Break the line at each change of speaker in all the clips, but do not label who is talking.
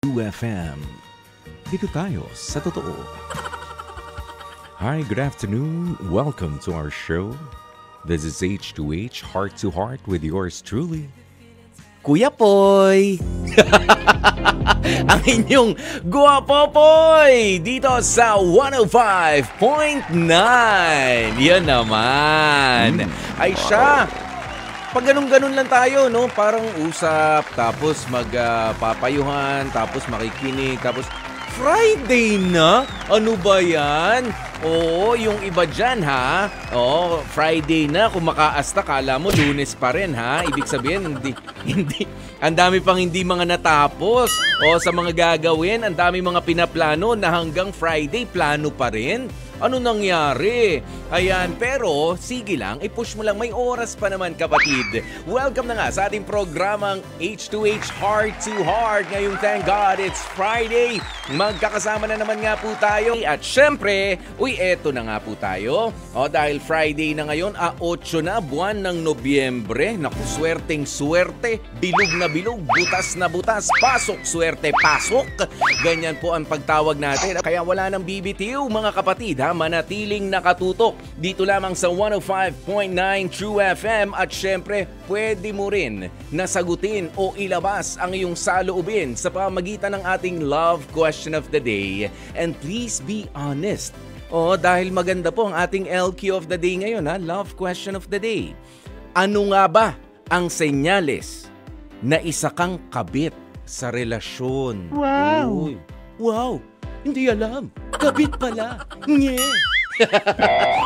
2FM. Dito tayo sa totoo. Hi, good afternoon. Welcome to our show. This is H2H, Heart to Heart with yours truly, Kuya Poy! Ang inyong guwapopoy dito sa 105.9. Yan naman. Ay siya. Pag ganun-ganun lang tayo, no? Parang usap, tapos magpapayuhan, tapos makikinig, tapos Friday na? Ano ba yan? Oo, yung iba dyan, ha? Oo, Friday na. Kung makaasta, kala mo Lunes pa rin, ha? Ibig sabihin, hindi. Ang dami pang hindi mga natapos. O, sa mga gagawin, ang dami mga pinaplano na hanggang Friday, plano pa rin. Ano nangyari? Ayan, pero sige lang, i-push mo lang. May oras pa naman, kapatid. Welcome na nga sa ating programang H2H Heart to Heart. Ngayong thank God, it's Friday. Magkakasama na naman nga po tayo. At syempre, eto na nga po tayo. O, dahil Friday na ngayon, 8 na buwan ng Nobyembre. Naku, swerteng swerte. Bilog na bilog, butas na butas. Pasok, swerte, pasok. Ganyan po ang pagtawag natin. Kaya wala nang bibitiw, mga kapatid, ha? Manatiling nakatutok dito lamang sa 105.9 True FM. At syempre, pwede mo rin nasagutin o ilabas ang iyong saloobin sa pamagitan ng ating love question of the day. And please be honest. Dahil maganda po ang ating LQ of the day ngayon, ha? Love question of the day. Ano nga ba ang senyales na isa kang kabit sa relasyon?
Wow!
Uy. Wow! Hindi alam. Kabit pala. Nye!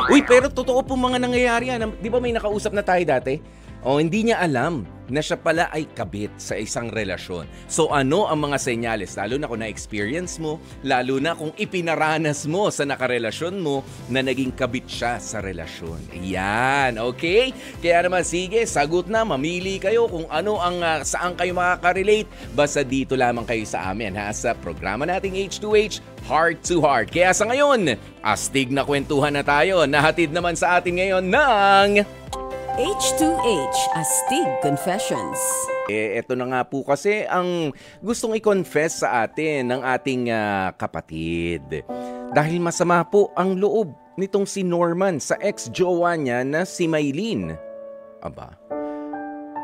Uy, pero totoo po mga nangyayari yan. Di ba may nakausap na tayo dati? Hindi niya alam na siya pala ay kabit sa isang relasyon. So ano ang mga senyales? Lalo na kung na-experience mo, lalo na kung ipinaranas mo sa nakarelasyon mo na naging kabit siya sa relasyon. Yan, okay? Kaya naman sige, sagot na, mamili kayo kung ano ang saan kayo makaka-relate. Basta dito lamang kayo sa amin, ha? Sa programa nating H2H, Heart to Heart. Kaya sa ngayon, astig na kwentuhan na tayo. Nahatid naman sa atin ngayon ng
H2H, Astig Confessions.
Eto na nga po kasi ang gustong i-confess sa atin ng ating kapatid. Dahil masama po ang loob nitong si Norman sa ex-jowa niya na si Maylene. Aba,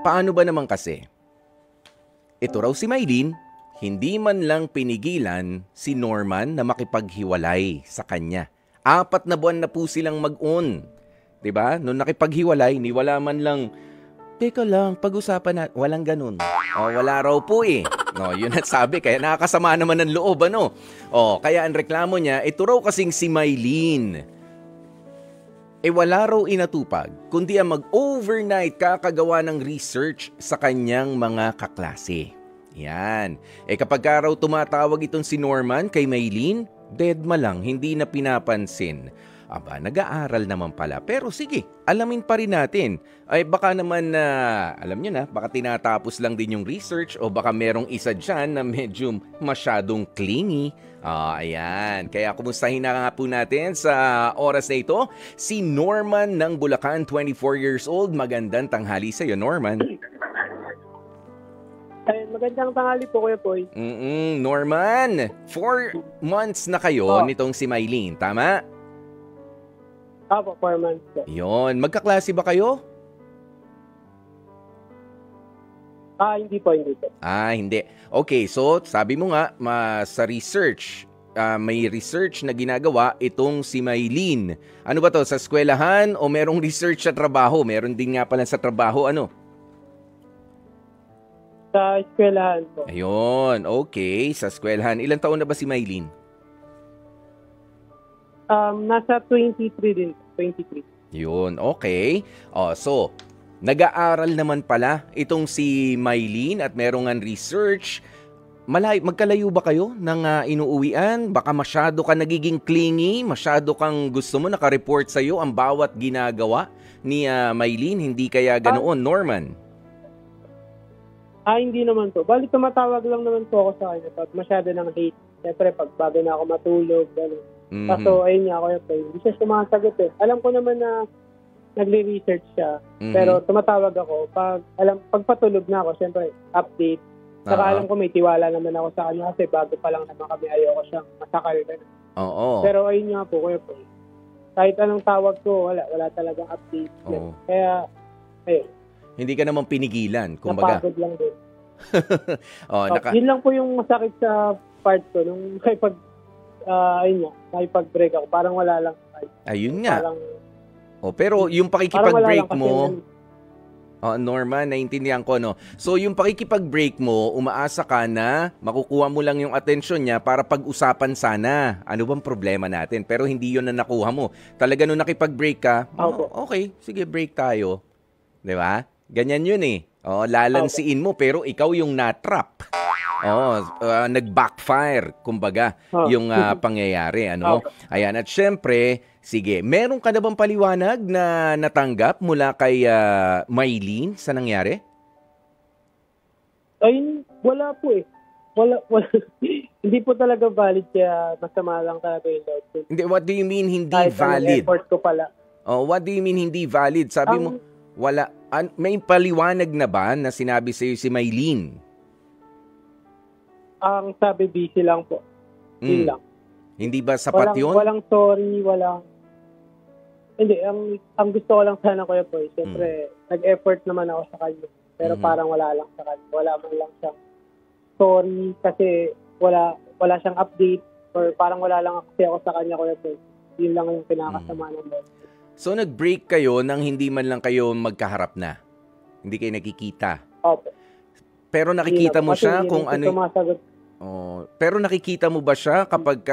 paano ba naman kasi? Ito raw si Maylene, hindi man lang pinigilan si Norman na makipaghiwalay sa kanya. 4 na buwan na po silang mag-on. Diba? Nung nakipaghiwalay, ni wala man lang, teka lang, pag-usapan na, walang ganun. Wala raw po eh. Yun at sabi, kaya nakakasama naman ng loob, ano? Kaya ang reklamo niya, ito raw kasing si Maylene. Wala raw inatupag, kundi ang mag-overnight kakagawa ng research sa kanyang mga kaklase. Yan. Kapag ka raw tumatawag itong si Norman kay Maylene, deadma lang, hindi na pinapansin. Aba, nag-aaral naman pala. Pero sige, alamin pa rin natin. Baka naman alam nyo na, baka tinatapos lang din yung research o baka merong isa dyan na medyo masyadong clingy. Ayan. Kaya kumustahin na nga po natin sa oras na ito si Norman ng Bulacan, 24 years old. Magandang tanghali sa'yo, Norman.
Magandang tanghali po, Kuya Poy.
Norman, 4 months na kayo nitong si Maylene, tama?
Opo, 4 months.
Yun. Magkaklase ba kayo?
Hindi po.
Hindi. Okay, so sabi mo nga, sa research, may research na ginagawa itong si Maylene. Ano ba to? Sa eskwelahan o merong research sa trabaho? Meron din nga pala sa trabaho, ano?
Sa eskwelahan po.
Ayun, okay. Sa eskwelahan. Ilang taon na ba si Maylene?
Nasa 23 din. 23.
Yun, okay. So, nag-aaral naman pala itong si Maylene at merong ang research. Magkalayo ba kayo ng inuuwian? Baka masyado ka nagiging clingy, masyado kang gusto mo naka-report sa'yo ang bawat ginagawa ni Maylene. Hindi kaya ganoon, Norman?
Hindi naman po. Bali, tumatawag lang naman po ako sa kanya pag masyado ng late. Siyempre, pag bago na ako matulog, gano'n. Kaso, ayun nga, Kuya Poy, hindi siya sumasagot eh. Alam ko naman na nagre-research siya, pero tumatawag ako. Pag patulog na ako, siyempre, update. Saka alam ko may tiwala naman ako sa kanya kasi bago pa lang naman kami ayoko siyang masakal.
Oo.
Pero ayun nga po, Kuya Poy. Kahit anong tawag ko, wala talagang update.
Oo.
Kaya, ayun.
Hindi ka naman pinigilan, kumbaga.
Napagod lang din.
Yun
lang po yung masakit sa part ko. Nung nakipag-break ako, parang wala lang.
Ayun nga.
Parang,
pero yung pakikipag-break mo, Norma, naiintindihan ko, no? So, yung pakikipag-break mo, umaasa ka na makukuha mo lang yung atensyon niya para pag-usapan sana. Ano bang problema natin? Pero hindi yun na nakuha mo. Talaga nung nakipag-break ka, okay, sige, break tayo. Di ba? Ganyan yun eh. Lalansiin mo, pero ikaw yung natrap. Nag-backfire, kumbaga, yung pangyayari. Ayan, at syempre, sige, meron ka na bang paliwanag na natanggap mula kay Maylene sa nangyari?
Ay, wala po eh. Wala. Hindi po talaga valid, kaya masama lang talaga yung load.
Hindi, what do you mean hindi valid?
Effort ko pala.
What do you mean hindi valid? Sabi mo, wala. May paliwanag na ba na sinabi sa'yo si Maylene?
Ang sabi, busy lang po. Yun lang.
Hindi ba sapat yun?
Walang sorry, walang... Hindi, ang gusto ko lang sana, Kuya Poy, siyempre, nag-effort naman ako sa kanya. Pero parang wala lang sa kanya. Wala man lang siyang sorry kasi wala siyang update or parang wala lang kasi ako sa kanya, Kuya Poy. Yun lang yung pinakasama ng loob.
So, nag-break kayo nang hindi man lang kayo magkaharap na? Hindi kayo nakikita?
Opo.
Pero nakikita mo siya kung ano...
Sumasagot.
Pero nakikita mo ba siya kapag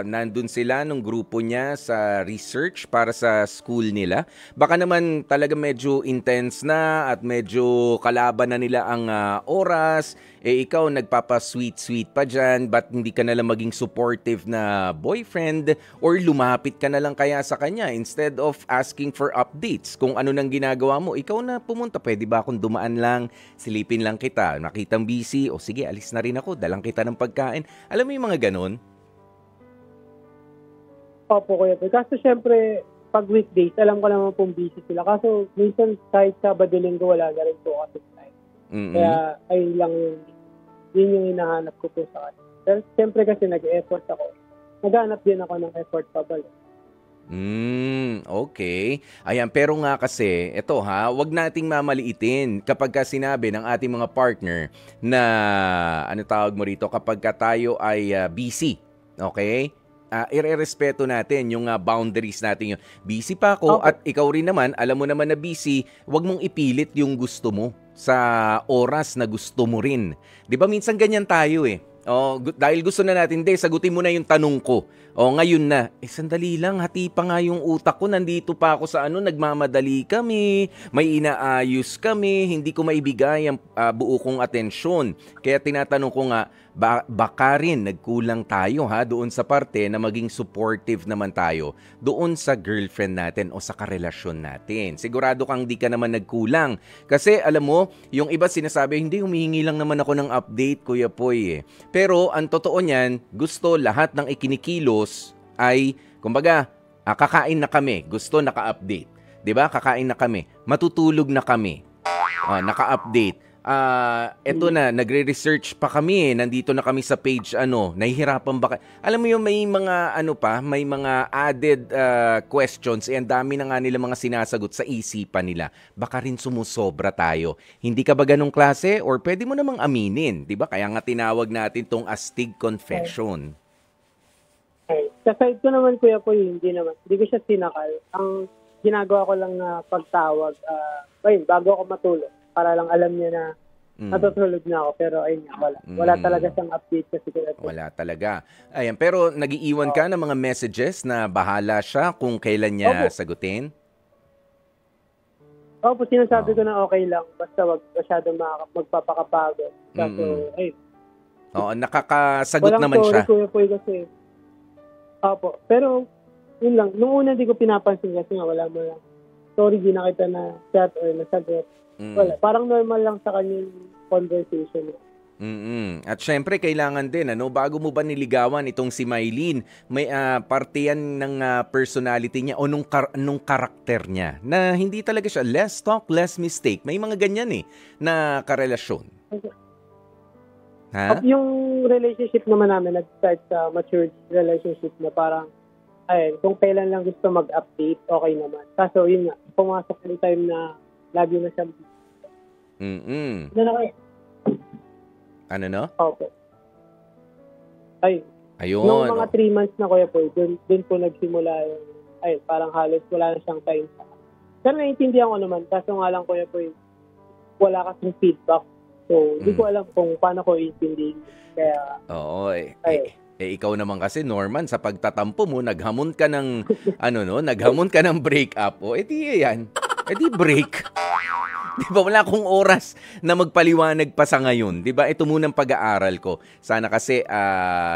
nandun sila nung grupo niya sa research para sa school nila? Baka naman talaga medyo intense na at medyo kalaban na nila ang oras. Ikaw nagpapa-sweet-sweet pa dyan, ba't hindi ka nalang maging supportive na boyfriend or lumapit ka na lang kaya sa kanya instead of asking for updates kung ano nang ginagawa mo? Ikaw na pumunta, pwede ba akong dumaan lang, silipin lang kita, nakitang busy, o sige, alis na rin ako, dalang kita ng pagkain. Alam mo yung mga ganun?
Opo, Kuya Poy. Kaso syempre, pag weekdays, alam ko naman pong busy sila. Kaso minsan kahit Sabado Linggo, wala na rin po kasi time. Kaya ayun lang yun yung hinahanap ko po sa kanya. Pero syempre kasi nag-effort ako. Naghanap din ako ng effort pa balik.
Okay. Ayan, pero nga kasi, wag nating mamaliitin kapag sinabi ng ating mga partner na, ano tawag mo rito, kapag tayo ay busy, okay? Irerespeto natin yung boundaries natin. Yung busy pa ako at ikaw rin naman, alam mo naman na busy, wag mong ipilit yung gusto mo sa oras na gusto mo rin. 'Di ba minsan ganyan tayo eh. Dahil gusto na natin, sagutin mo na yung tanong ko. Ngayon na. Sandali lang, hati pa nga yung utak ko. Nandito pa ako sa nagmamadali kami. May inaayos kami. Hindi ko maibigay ang buo kong atensyon. Kaya tinatanong ko nga, baka rin nagkulang tayo doon sa parte na maging supportive naman tayo doon sa girlfriend natin o sa karelasyon natin. Sigurado kang di ka naman nagkulang. Kasi alam mo, yung iba sinasabi, hindi, humihingi lang naman ako ng update, Kuya Poy. Pero ang totoo niyan, gusto lahat ng ikinikilos ay, kumbaga, kakain na kami, gusto naka-update. 'Di ba? Kakain na kami, matutulog na kami. Naka-update. Eto na, nagre-research pa kami, nandito na kami sa page nahihirapan ba alam mo yung may mga may mga added questions, ang dami na nga nila mga sinasagot sa isipan nila. Baka rin sumusobra tayo. Hindi ka ba ganong klase or pwede mo namang aminin, 'di ba? Kaya nga tinawag natin tong astig confession.
Sa side ko naman, Kuya Poy, hindi ko siya sinakal. Ang ginagawa ko lang na pagtawag, bago ako matulog, para lang alam niya na natutulog na ako. Pero ayun nga, wala. Wala talaga siyang update kasi.
Wala talaga. Ayan, pero nag-iiwan ka ng mga messages na bahala siya kung kailan niya sagutin?
Opo, sinasabi ko na okay lang. Basta wag masyadong magpapakapagod. Kaso,
nakakasagot naman siya.
Walang sorry, Kuya Poy, kasi. Opo, pero yun lang. Nung una, di ko pinapansin kasi nga wala mo lang. Sorry, di na kita na chat or nasagot. Wala. Parang normal lang sa kanyang conversation.
At syempre, kailangan din, bago mo ba niligawan itong si Maylene, may parte yan ng personality niya o nung karakter niya na hindi talaga siya less talk, less mistake. May mga ganyan na karelasyon. Ha?
Yung relationship naman namin, nag-start sa mature relationship na parang, ayun, kung kailan lang gusto mag-update, okay naman. Kaso yun nga, pumasok yung time na lagi na siyang
Mm-mm.
na kayo.
Ano no?
Okay. Ay,
Ayun.
nung mga 3 months na Kuya Poy, dun po nagsimula yung, ay, parang halos wala na siyang time sa. Pero naiintindihan ko naman, kaso nga lang Kuya Poy, wala kasing feedback. So, di ko alam kung paano ko iintindihin. Kaya,
Oo, ikaw naman kasi, Norman, sa pagtatampo mo, naghamon ka ng, naghamon ka ng break-up. O, edi yan. Edi break. Di ba, wala akong oras na magpaliwanag pa sa ngayon. Di ba, ito munang pag-aaral ko. Sana kasi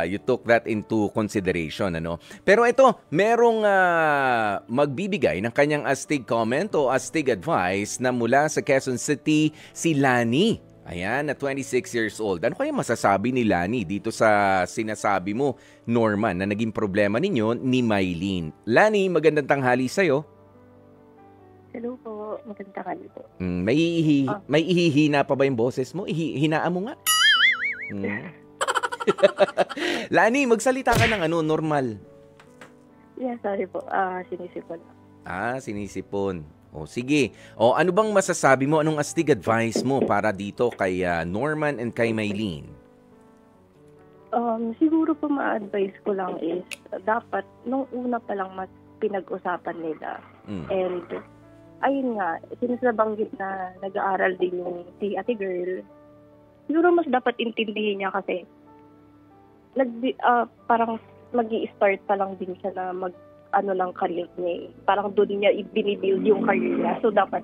you took that into consideration, ano? Pero ito, merong magbibigay ng kanyang astig comment o astig advice na mula sa Quezon City, si Lani. Ayan, na 26 years old. Ano kaya masasabi ni Lani dito sa sinasabi mo, Norman, na naging problema ninyo ni Mylene? Lani, magandang tanghali sa'yo.
Hello po, maganda ka po.
May ihihina pa ba yung boses mo? Hinaan mo nga. Lani, magsalita ka ng normal.
Yeah, sorry po. Sinisipon.
Sinisipon. O, sige. O, ano bang masasabi mo? Anong astig advice mo para dito kay Norman and kay Mylene?
Siguro po ma-advise ko lang is, dapat, nung una pa lang mas pinag-usapan nila. And, ayun nga, since nabanggit na nag-aaral din yung si ate girl, siguro mas dapat intindihin niya kasi parang mag-i-start pa lang din siya na lang career niya. Parang doon niya i-binibuild yung career niya. So, dapat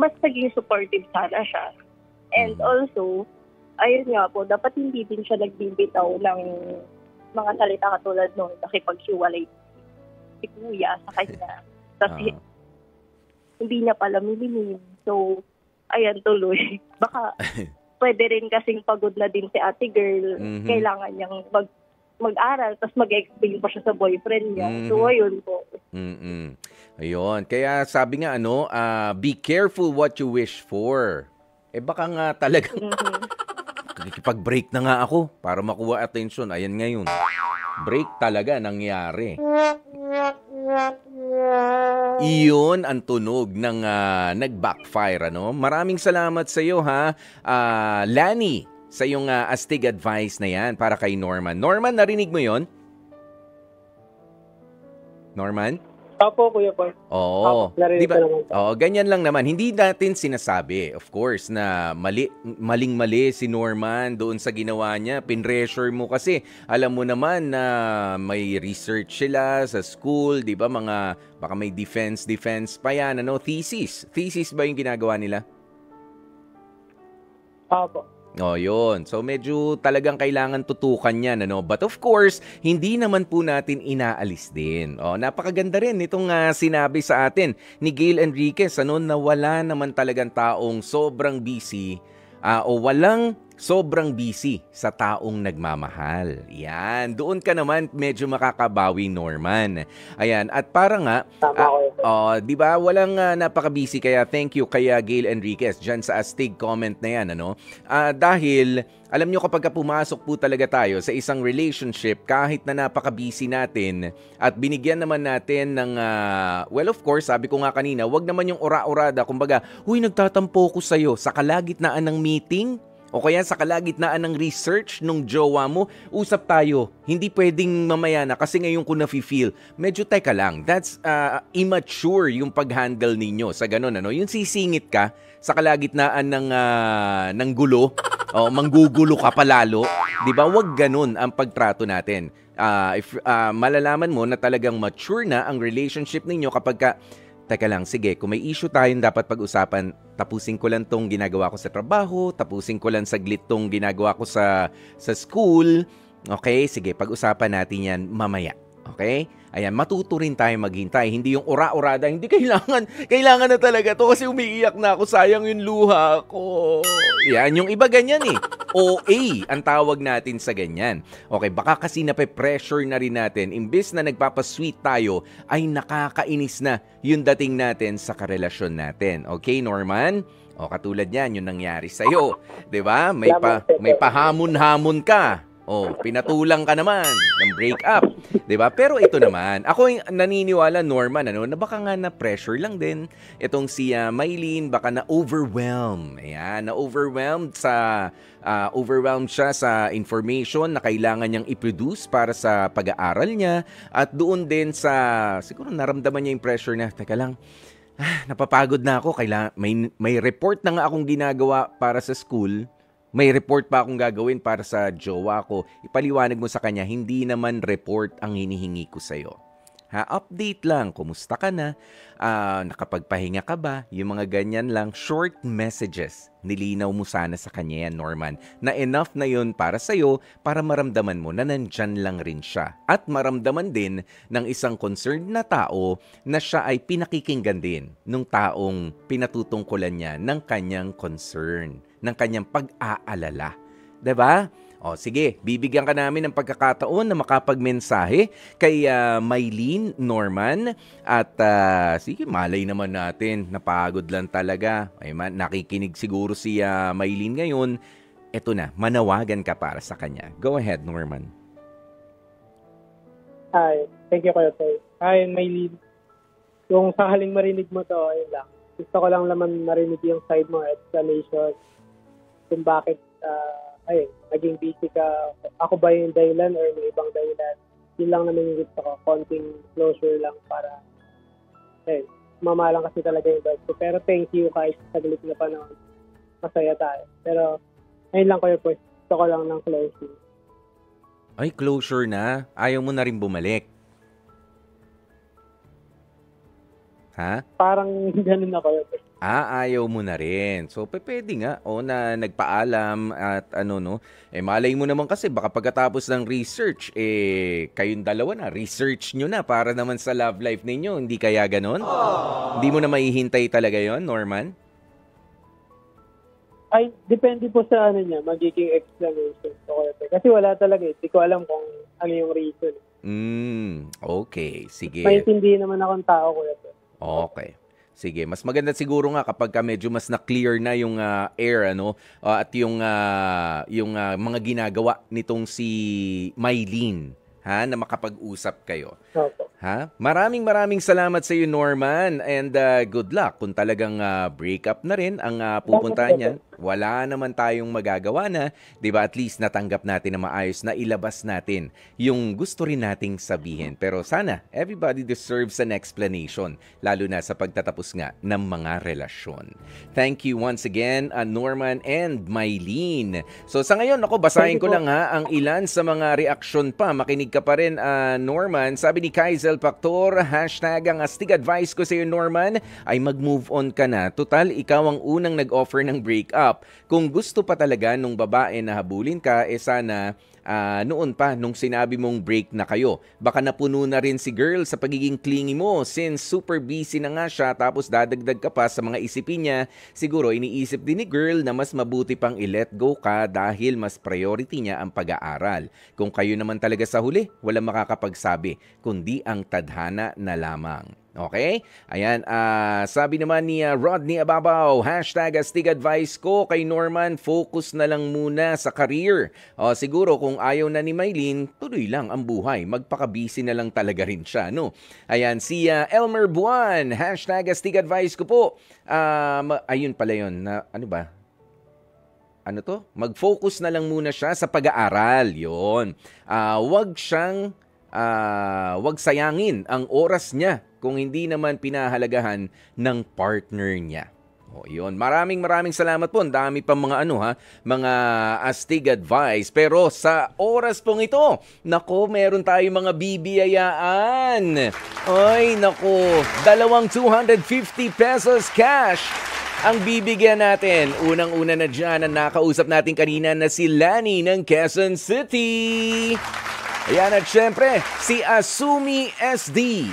mas naging supportive sana siya. And also, ayun nga po, dapat hindi din siya nagbibitaw ng mga salita katulad nung nakipaghiwalay si kuya sa kanya. Tapos, hindi niya pala milimin. So, ayan tuloy. Baka pwede rin kasing pagod na din si ate girl. Kailangan niyang mag-aral, tapos mag-explain pa siya sa boyfriend niya. So, ayun po.
Ayun. Kaya sabi nga, be careful what you wish for. Baka nga talagang nakikipag-break na nga ako para makuha attention. Ayan ngayon. Break talaga nangyari. Iyon ang tunog ng nag-backfire, ano? Maraming salamat sa iyo, ha, Lani, sa iyong astig advice na yan para kay Norman. Norman, narinig mo yon? Norman?
Opo, Kuya Poy.
Oo.
Narinig
diba?
ko naman.
Oo, ganyan lang naman. Hindi natin sinasabi, of course, na maling-mali si Norman doon sa ginawa niya. Pinressure mo kasi. Alam mo naman na may research sila sa school, di ba? Baka may defense pa yan. Thesis ba yung ginagawa nila?
Opo.
Yun. So, medyo talagang kailangan tutukan yan, ano? But of course, hindi naman po natin inaalis din. Napakaganda rin itong sinabi sa atin ni Gail Enriquez, na wala naman talagang taong sobrang busy o walang sobrang busy sa taong nagmamahal. Yan. Doon ka naman medyo makakabawi, Norman. Ayan. At para nga, di ba, walang napaka-busy, kaya thank you kaya Gail Enriquez dyan sa astig comment na yan, ano? Dahil, alam nyo, kapag pumasok po talaga tayo sa isang relationship, kahit na napaka-busy natin, at binigyan naman natin ng, well, of course, sabi ko nga kanina, wag naman yung ora-orada, kumbaga, huy, nagtatampo ko sa'yo sa kalagitnaan ng meeting, o kaya sa kalagitnaan ng research nung jowa mo, usap tayo. Hindi pwedeng mamaya na kasi ngayon ko na-feel. Medyo teka lang. That's immature yung pag-handle ninyo sa ganun, ano? Yung sisingit ka sa kalagitnaan ng gulo, manggugulo ka palalo. Di ba? Wag ganun ang pagtrato natin. If malalaman mo na talagang mature na ang relationship ninyo kapag ka, teka lang, sige, kung may issue tayong dapat pag-usapan, tapusin ko lang tong ginagawa ko sa trabaho, tapusin ko lang saglit tong ginagawa ko sa school. Okay, sige, pag-usapan natin yan mamaya. Okay? Ayan, matuto rin tayo maghintay. Hindi yung ora-orada, hindi kailangan na talaga to kasi umiiyak na ako, sayang yung luha ko. Yan, yung iba ganyan eh. OA ang tawag natin sa ganyan. Okay, baka kasi nape-pressure na rin natin. Imbes na nagpapasweet tayo, ay nakakainis na yung dating natin sa karelasyon natin. Okay, Norman? O katulad yan, yung nangyari sa'yo. 'Di ba?
Salamat,
May pahamon-hamon ka. O, pinatulang ka naman ng breakup. 'Di ba? Pero ito naman, ako yung naniniwala, Norman, na baka nga na-pressure lang din itong si Maylene, baka na-overwhelm. Ayan, overwhelmed siya sa information na kailangan niyang i-produce para sa pag-aaral niya, at doon din sa, siguro naramdaman niya yung pressure na, teka lang, napapagod na ako, may report na nga akong ginagawa para sa school, may report pa akong gagawin para sa jowa ko. Ipaliwanag mo sa kanya, hindi naman report ang hinihingi ko sa'yo. Update lang, kumusta ka na? Nakapagpahinga ka ba? Yung mga ganyan lang, short messages. Nilinaw mo sana sa kanya yan, Norman, na enough na yun para sa'yo, para maramdaman mo na nandyan lang rin siya. At maramdaman din ng isang concerned na tao na siya ay pinakikinggan din ng taong pinatutungkulan niya ng kanyang concern, ng kanyang pag-aalala. 'Di ba? O sige, bibigyan ka namin ng pagkakataon na makapagmensahe kay Maylene, Norman. At sige, malay naman natin, napagod lang talaga. Ay, nakikinig siguro si Maylene ngayon. Eto na, manawagan ka para sa kanya. Go ahead, Norman.
Hi, thank you kayo, sir. Hi, Maylene. Kung sakaling marinig mo to, ayun lang. Gusto ko lang naman marinig yung side mo, explanation, kung bakit naging busy ka. Ako ba yung dahilan or may ibang dahilan? Yun lang naman yung gusto ko. Konting closure lang para mamalang kasi talaga yung dog ko. Pero thank you kahit saglit na panahon. Masaya tayo. Pero ayun lang kayo po. Gusto ko lang ng closure.
Ay, closure na? Ayaw mo na rin bumalik? Ha?
Parang ganun ako.
Ayaw mo na rin. So, pwede nga. O na nagpaalam at malay mo naman kasi baka pagkatapos ng research, kayong dalawa na, research nyo na para naman sa love life ninyo. Hindi kaya ganon? Hindi mo na mahihintay talaga yon, Norman?
Ay, depende po sa magiging explanation. Kasi wala talaga. Hindi ko alam kung ano yung reason.
Okay. Sige.
Maintindihan naman akong tao, Kuya.
Okay. Sige, mas maganda siguro nga kapag medyo mas na-clear na yung air at yung mga ginagawa nitong si Maylene, na makapag-usap kayo.
Okay.
Maraming salamat sa iyo, Norman, and good luck. Kung talagang breakup na rin ang pupuntahan niyan, wala naman tayong magagawa na, 'di ba? At least natanggap natin na maayos, na ilabas natin yung gusto rin nating sabihin. Pero sana everybody deserves an explanation, lalo na sa pagtatapos nga ng mga relasyon. Thank you once again, Norman and Maylene. So sa ngayon, basahin ko lang ang ilan sa mga reaksyon pa. Makinig ka pa rin, Norman. Sabi ni Kaizel Pactor, hashtag ang astig advice ko sa iyo, Norman, ay mag-move on ka na. Total, ikaw ang unang nag-offer ng breakup. Kung gusto pa talaga nung babae na habulin ka, sana noon pa nung sinabi mong break na kayo. Baka napuno na rin si girl sa pagiging clingy mo since super busy na nga siya, tapos dadagdag ka pa sa mga isipin niya. Siguro iniisip din ni girl na mas mabuti pang i-let go ka dahil mas priority niya ang pag-aaral. Kung kayo naman talaga sa huli, walang makakapagsabi kundi ang tadhana na lamang. Okay? Ayan, sabi naman ni Rodney Ababaw, hashtag astig advice ko kay Norman, focus na lang muna sa career. Siguro kung ayaw na ni Maylene, tuloy lang ang buhay. Magpaka-busy na lang talaga rin siya, no? Ayan, si Elmer Buwan, hashtag astig advice ko po. Ayun pala yun, ano ba? Mag-focus na lang muna siya sa pag-aaral. Yun. Wag sayangin ang oras niya kung hindi naman pinahalagahan ng partner niya. Yun. Maraming salamat po. Ang dami pang mga mga astig advice. Pero sa oras pong ito, meron tayong mga bibiyayaan. Ay, 250 pesos cash ang bibigyan natin. Unang-una na dyan ang nakausap natin kanina na si Lani ng Quezon City. Ayan, at syempre, si Asumi SD.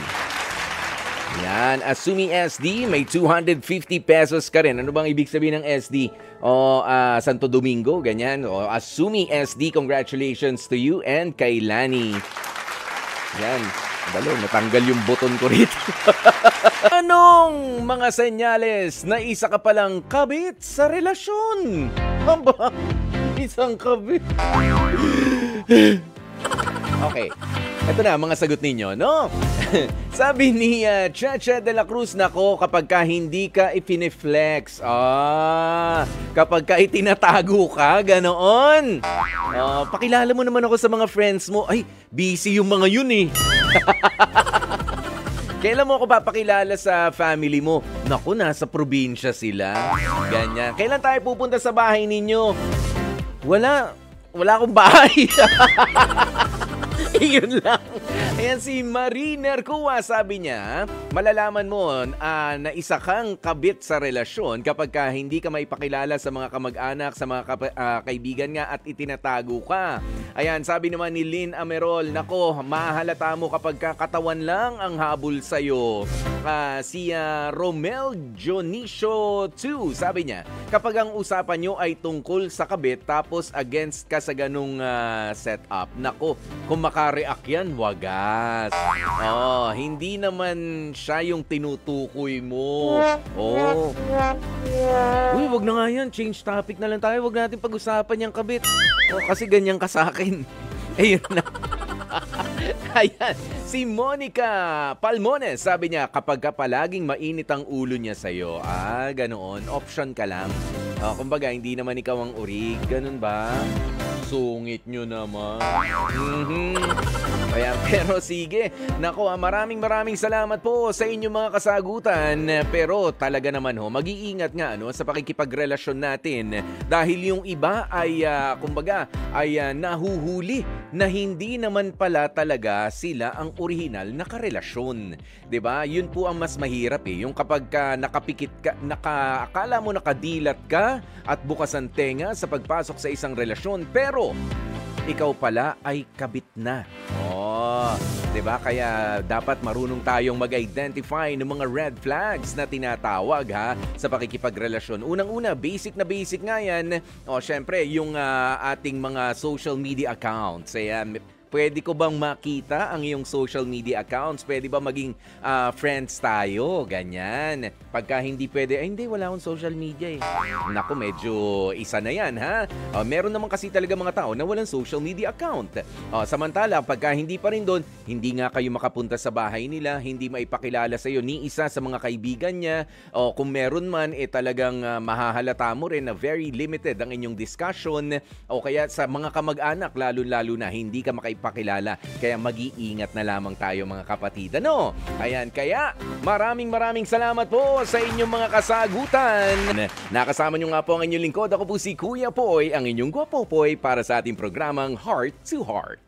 Yan, Asumi SD, may 250 pesos ka rin. Ano bang ibig sabihin ng SD? Santo Domingo, ganyan. Asumi SD, congratulations to you and kay Lani. Yan. Dalo, natanggal yung buton ko rito. Anong mga senyales na isa ka palang kabit sa relasyon? Aba, isang kabit. Okay. Ito na, mga sagot ninyo, no? Sabi ni Chacha de la Cruz, nako, kapag ka hindi ka ipiniflex, kapag ka itinatago ka, ganoon. Pakilala mo naman ako sa mga friends mo. Ay, busy yung mga yun eh. Kailan mo ako papakilala sa family mo? Naku, nasa probinsya sila. Ganyan. Kailan tayo pupunta sa bahay ninyo? Wala akong bahay. Iyon lang. Ayan si Mariner Kuwa, sabi niya, malalaman mo na isa kang kabit sa relasyon kapag ka hindi ka maipakilala sa mga kamag-anak, sa mga kaibigan nga at itinatago ka. Ayan, sabi naman ni Lynn Amerol, nako, mahalata mo kapag katawan lang ang habol sa'yo. Si Romel Dionisio 2, sabi niya, kapag ang usapan nyo ay tungkol sa kabit tapos against ka sa ganung setup, nako, kung makareact yan, wagas. Hindi naman siya yung tinutukoy mo. Uy, wag na nga yan. Change topic na lang tayo. Wag natin pag-usapan yung kabit. Kasi ganyan ka sa akin. Ayun na. Ayan, si Monica Palmones, sabi niya, kapag ka palaging mainit ang ulo niya sa'yo, ganoon, option ka lang. Kumbaga, hindi naman ikaw ang urig. Ganun ba? Sungit nyo naman. Ayan, pero sige. Nako, maraming salamat po sa inyong mga kasagutan. Pero talaga naman mag-iingat nga sa pakikipagrelasyon natin. Dahil yung iba ay, kumbaga, ay nahuhuli na hindi naman pala talaga sila ang orihinal na karelasyon. 'Di ba? Yun po ang mas mahirap eh. Yung kapag nakapikit ka, akala mo nakadilat ka at bukas ang tenga sa pagpasok sa isang relasyon, pero ikaw pala ay kabit na. 'Di ba? Kaya dapat marunong tayong mag-identify ng mga red flags na tinatawag sa pakikipagrelasyon. Unang-una, basic nga yan. Syempre, yung ating mga social media accounts. Ayan, pwede ko bang makita ang iyong social media accounts? Pwede ba maging friends tayo? Ganyan. Pagka hindi pwede, hindi, wala akong social media eh. Naku, medyo isa na yan, ha? Meron naman kasi talaga mga tao na walang social media account. Samantala, pagka hindi pa rin doon, hindi nga kayo makapunta sa bahay nila, hindi maipakilala sa iyo ni isa sa mga kaibigan niya, o kung meron man, talagang mahahalata mo rin na very limited ang inyong discussion, o kaya sa mga kamag-anak, lalo-lalo na hindi ka makaipakilala. Kaya mag-iingat na lamang tayo, mga kapatid. Ano? Ayan, kaya maraming salamat po sa inyong mga kasagutan. Nakasama nyo nga po ang inyong lingkod. Ako po si Kuya Poy, ang inyong gwapo Poy para sa ating programang Heart to Heart.